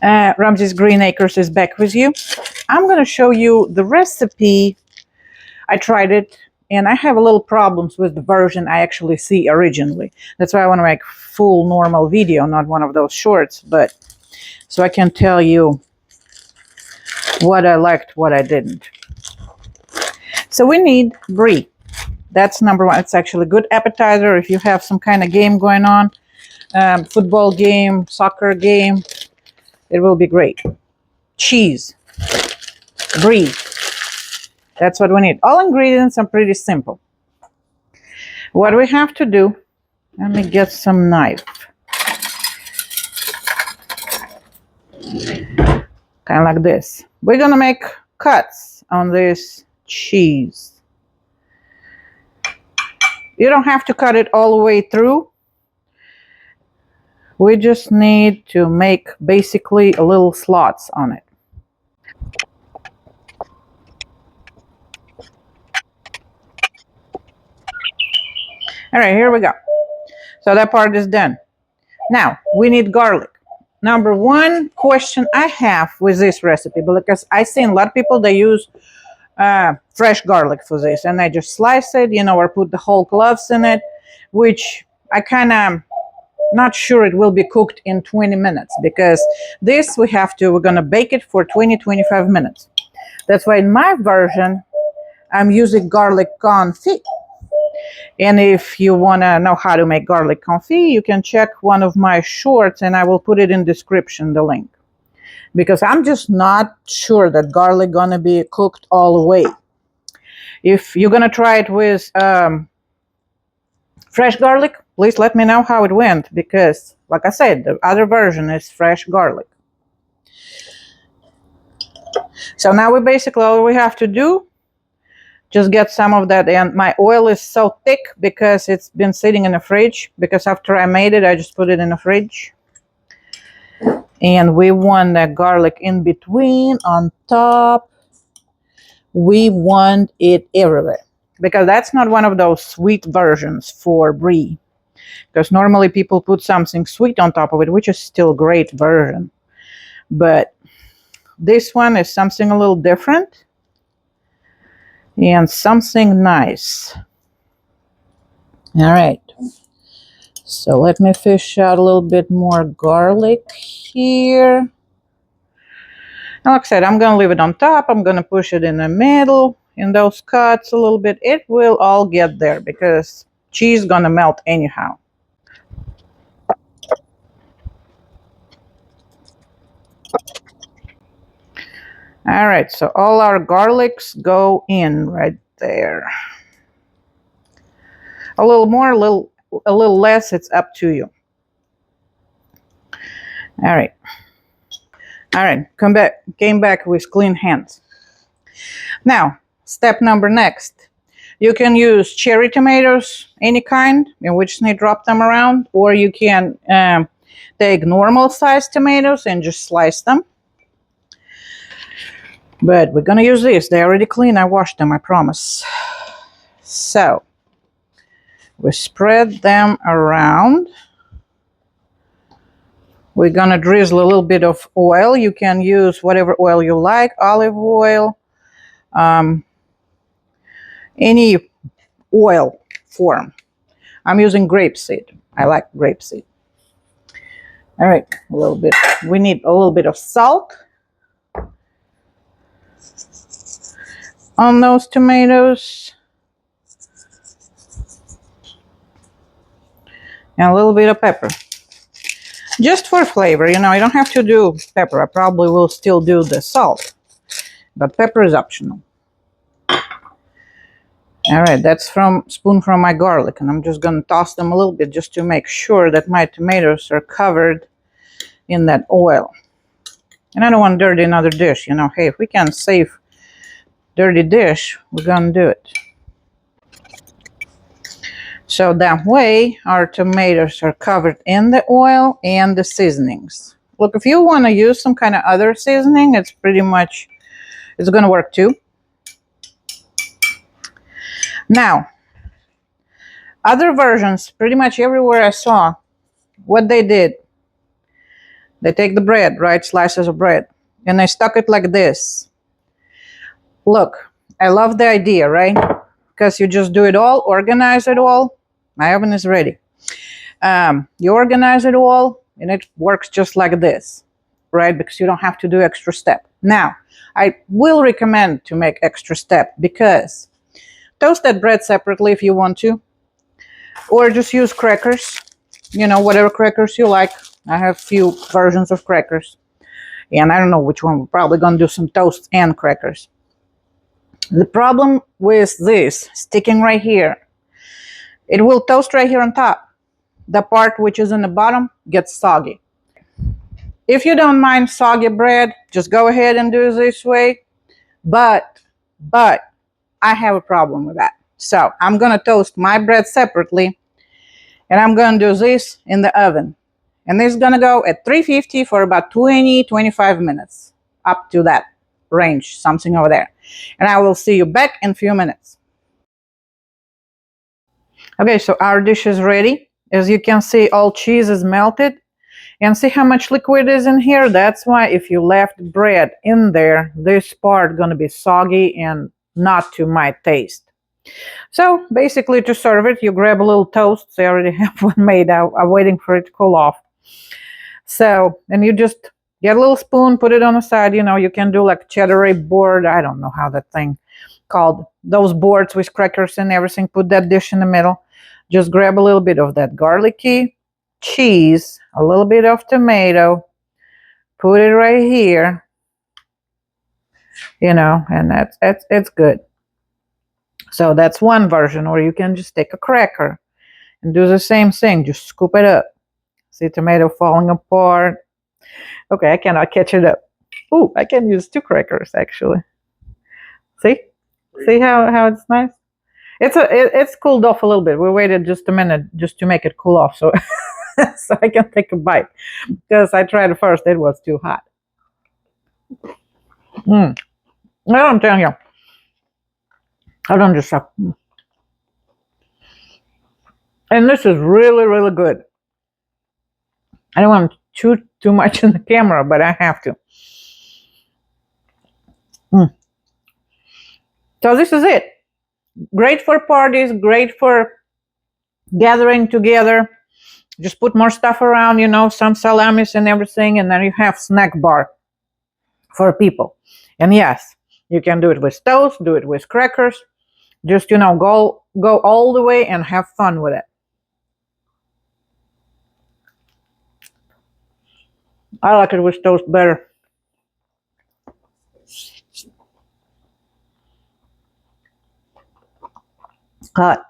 Ramsey's Green Acres is back with you. I'm going to show you the recipe. I tried it and I have a little problems with the version I actually see originally. That's why I want to make full normal video, not one of those shorts, but so I can tell you what I liked, what I didn't. So we need brie. That's number one. It's actually a good appetizer if you have some kind of game going on, football game, soccer game. It will be great. Cheese, brie. That's what we need. All ingredients are pretty simple. What we have to do, let me get some knife. Kind of like this. We're going to make cuts on this cheese. You don't have to cut it all the way through. We just need to make basically a little slots on it. All right, here we go. So that part is done. Now, we need garlic. Number one question I have with this recipe, because I've seen a lot of people, they use fresh garlic for this, and I just slice it, or put the whole cloves in it, which I kind of not sure it will be cooked in 20 minutes, because this we're going to bake it for 20-25 minutes. That's why in my version, I'm using garlic confit. And if you want to know how to make garlic confit, you can check one of my shorts, and I will put it in description, the link. Because I'm just not sure that garlic going to be cooked all the way. If you're going to try it with fresh garlic, please let me know how it went. Because, like I said, the other version is fresh garlic. So now we basically, all we have to do, just get some of that. And my oil is so thick because it's been sitting in the fridge. Because after I made it, I just put it in the fridge. And we want the garlic in between, on top. We want it everywhere. Because that's not one of those sweet versions for brie. Because normally people put something sweet on top of it, which is still a great version. But this one is something a little different. And something nice. All right. So let me fish out a little bit more garlic here. And like I said, I'm going to leave it on top. I'm going to push it in the middle, in those cuts a little bit. It will all get there because cheese is going to melt anyhow. All right, so all our garlics go in right there. A little more, a little less, it's up to you. All right. All right, came back with clean hands. Now, step number next. You can use cherry tomatoes, any kind, and we just need to drop them around, or you can take normal sized tomatoes and just slice them. But we're gonna use these. They're already clean. I washed them, I promise. So we spread them around. We're gonna drizzle a little bit of oil. You can use whatever oil you like, olive oil, any oil form. I'm using grapeseed. I like grapeseed. All right, a little bit. We need a little bit of salt on those tomatoes. And a little bit of pepper. Just for flavor, you don't have to do pepper. I probably will still do the salt. But pepper is optional. All right, that's spoon from my garlic. And I'm just going to toss them a little bit just to make sure that my tomatoes are covered in that oil. And I don't want to dirty another dish. Hey, if we can save dirty dish, we're going to do it. So that way, our tomatoes are covered in the oil and the seasonings. Look, if you want to use some kind of other seasoning, it's going to work too. Now, other versions, pretty much everywhere I saw, what they did, They take the bread, right? Slices of bread. And they stuck it like this. Look, I love the idea, right? Because you just do it all, organize it all. My oven is ready. You organize it all, and it works just like this, right? Because you don't have to do extra step. Now, I will recommend to make extra step because toast that bread separately if you want to, or just use crackers, whatever crackers you like. I have few versions of crackers, and I don't know which one. We're probably gonna do some toast and crackers. The problem with this sticking right here, it will toast right here on top. The part which is in the bottom gets soggy. If you don't mind soggy bread, just go ahead and do it this way. But I have a problem with that. So I'm gonna toast my bread separately, and I'm gonna do this in the oven. And this is gonna go at 350 for about 20-25 minutes, up to that range, something over there. And I will see you back in a few minutes. Okay, so our dish is ready. As you can see, all cheese is melted. And see how much liquid is in here? That's why if you left bread in there, this part gonna be soggy and not to my taste. So basically to serve it, you grab a little toast. I already have one made out. I'm waiting for it to cool off. So, and you just get a little spoon, put it on the side. You can do like charcuterie board. I don't know how that thing called. Those boards with crackers and everything. Put that dish in the middle. Just grab a little bit of that garlicky cheese, a little bit of tomato, put it right here, and that's it's good. So that's one version, or you can just take a cracker and do the same thing. Just scoop it up. See tomato falling apart. Okay, I cannot catch it up. Ooh, I can use two crackers actually. See? See how it's nice? It's cooled off a little bit. We waited just a minute just to make it cool off so so I can take a bite. Because I tried it first, it was too hot. I'm telling you. I don't just suck. And this is really, really good. I don't want to chew too much in the camera, but I have to. So this is it. Great for parties, great for gathering together. Just put more stuff around, some salamis and everything, and then you have snack bar for people. And yes, you can do it with toast, do it with crackers. Just, go all the way and have fun with it. I like it with toast better. Hot.